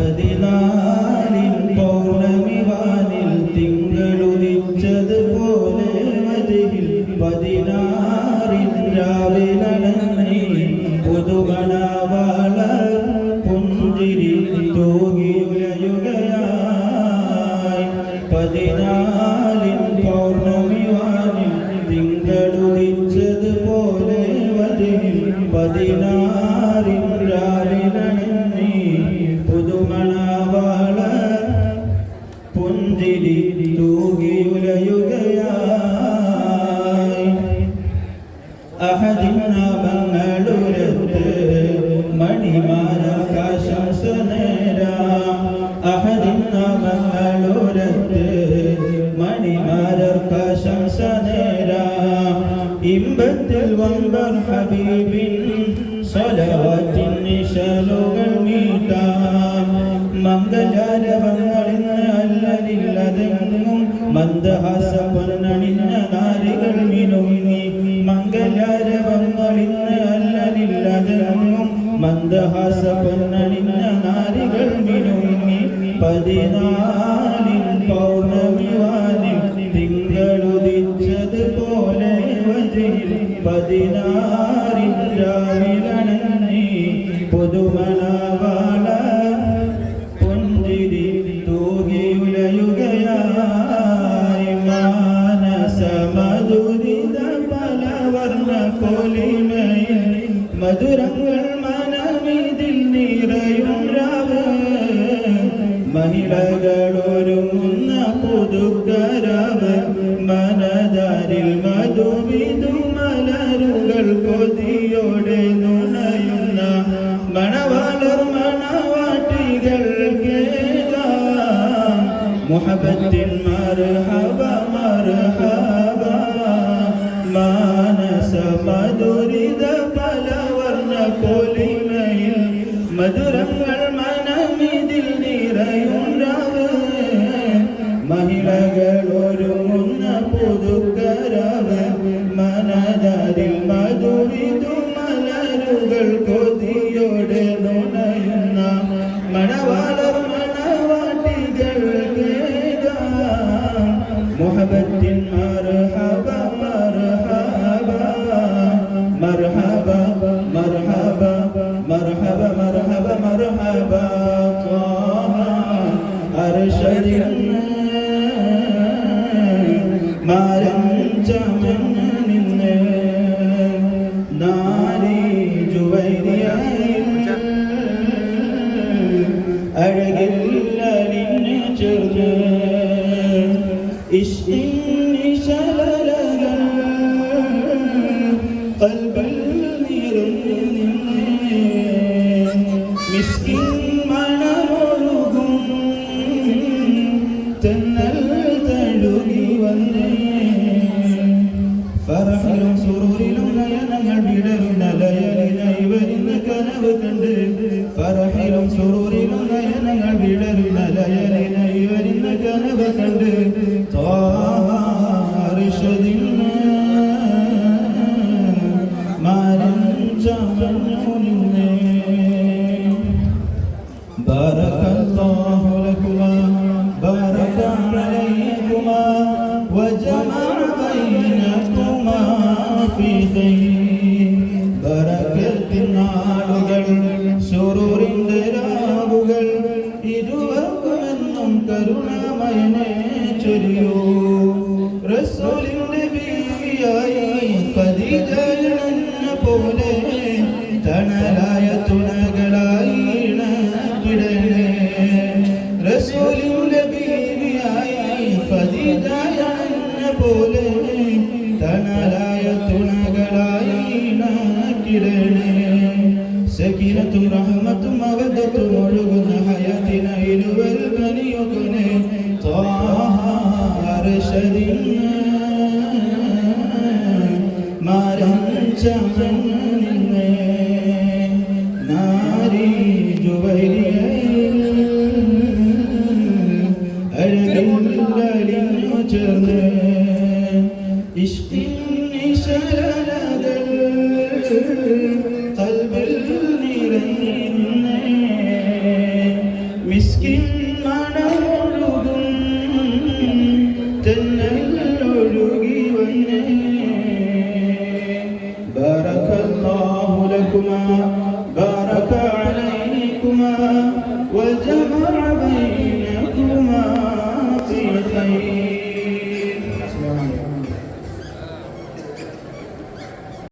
പതിനാലിൻ പൗർണമി വാനിൽ തിങ്കളുദിച്ചതുപോലെ വരികിൽ പതിനാറിൻ രാവിലണങ്ങി പുതുമണവാള പുഞ്ചിരി തൂകിയുലയുകയായി പതിനാലിൻ പൗർണമി വാനിൽ തിങ്കളുദിച്ചതുപോലെ വരികിൽ പതിനാറിൻ രാവിലണങ്ങി പുതുമണവാള പുഞ്ചിരി തൂകിയുലയുകയായി അഹദിൻ നാമങ്ങളുരത്ത് മണിമാരാകാശംസ നേരാം അഹദിൻ നാമങ്ങളുരത്ത് മണിമാരാകാശംസ നേരാം ഇമ്പത്തിൽ വമ്പർ ഹബീബിൻ സ്വലവാത്തിൻ നിശലുകൾ മീട്ടാം മംഗളാരവങ്ങളിന്ന് അല്ലലില്ലതെങ്ങും മന്ദഹാസ പൊന്നണിഞ്ഞ നാരികൾ മിനുങ്ങി മംഗളാരവങ്ങളിന്ന് അല്ലലില്ലതെങ്ങും മന്ദഹാസ പൊന്നണിഞ്ഞ നാരികൾ മിനുങ്ങി പതിനാലിൻ പൗർണമി വാനിൽ തിങ്കളുദിച്ചതുപോലെ വരികിൽ പതിനാറിൻ രാവിലണങ്ങി പുതുമണവാള പുഞ്ചിരി തൂകിയുലയുകയായി മാനസമധുരിത പലവർണ്ണ കൊലിമയിൽ മധുരങ്ങൾ മനമിതിൽ നിറയും രാവ് മഹിളകളൊരുങ്ങുന്ന പുതുക്കരാവ് മനതാരിൽ മധുവിധു മലരുകൾ കൊതിയോടെ നുണയുന്ന മണവാളർ മണവാട്ടികൾ കേൾക്കാം മുഹബത്തിൻ മർഹബ മർഹബ മാനസ മധുരിത പലവർണ്ണ കൊലിമയിൽ മധുരങ്ങൾ മനമിതിൽ നിറയും രാവ് മഹിളകളൊരുങ്ങുന്ന പുതുക്കരാവ് മനതാരിൽ മധുവിധു മലരുകൾ കൊതിയോടെ നുണയുന്ന മണവാളർ മണവാട്ടികൾ കേൾക്കാം മുഹബത്തിൻ മർഹബ മർഹബ മർഹബ മർഹബ മർഹബ മർഹബ മർഹബ അർശദിൻ മാരഞ്ചമന്ന് നിന്ന് നാരി ജുവൈരിയായി അഴകിൽ അലിഞ്ഞ് ചേർന്ന് ഇഷ്ടിൻ നിശലകൾ ഖൽബിൽ നിറഞ്ഞ് നിന്ന് മിസ്കിൻ മണമൊഴുകും തെന്നൽ തഴുകി വന്നേ ഫറഹിലും സുറൂരിലും നയനങ്ങൾ വിടരുന്ന ലയലിനായി വരുന്ന കനവ് കണ്ട് ഫറഹിലും സുറൂരിലും നയനങ്ങൾ വിടരുന്ന ലയലിനായി വരുന്ന കനവ് കണ്ട് ത്വാഹാർഷദിൻ മാരഞ്ചമഞ്ഞു നിന്നേ ബാറകല്ലാഹു ലക്കുമാ ബാറക അലൈക്കുമാ വജമഅ ബൈനകുമാ ഫീ ഖൈർ ബറകത്തിൻ നാളുകൾ സുറൂറിന്റെ രാവുകൾ ഇരുവർക്കുമെന്നും കരുണാമയനെ ചൊരിയൂ റസൂലിന്റെ ബീവിയായി ഖദീജ എന്ന പോലെ തണലായ തുണകളായി ഇണക്കിടണേ റസൂലിന്റെ ബീവിയായി ഖദീജ എന്ന പോലെ തണലായ തുണകളായി ഇണക്കിടണേ സകീനത്തും റഹ്മത്തും മവദത്തും ഒഴുകുന്ന ഹയാത്തിന ഇരുവർ കനിയൊക്കനെ ത്വാഹ അർശദിൻ മാരഞ്ചമഞ്ഞു നിന്നേ നാരി ജുവൈരിയയിൽ അഴകിൽ അലിഞ്ഞു ചേർന്ന് ഇഷ്ടിൻ നിശലകൾ ഖൽബിൽ നിറഞ്ഞ് മണം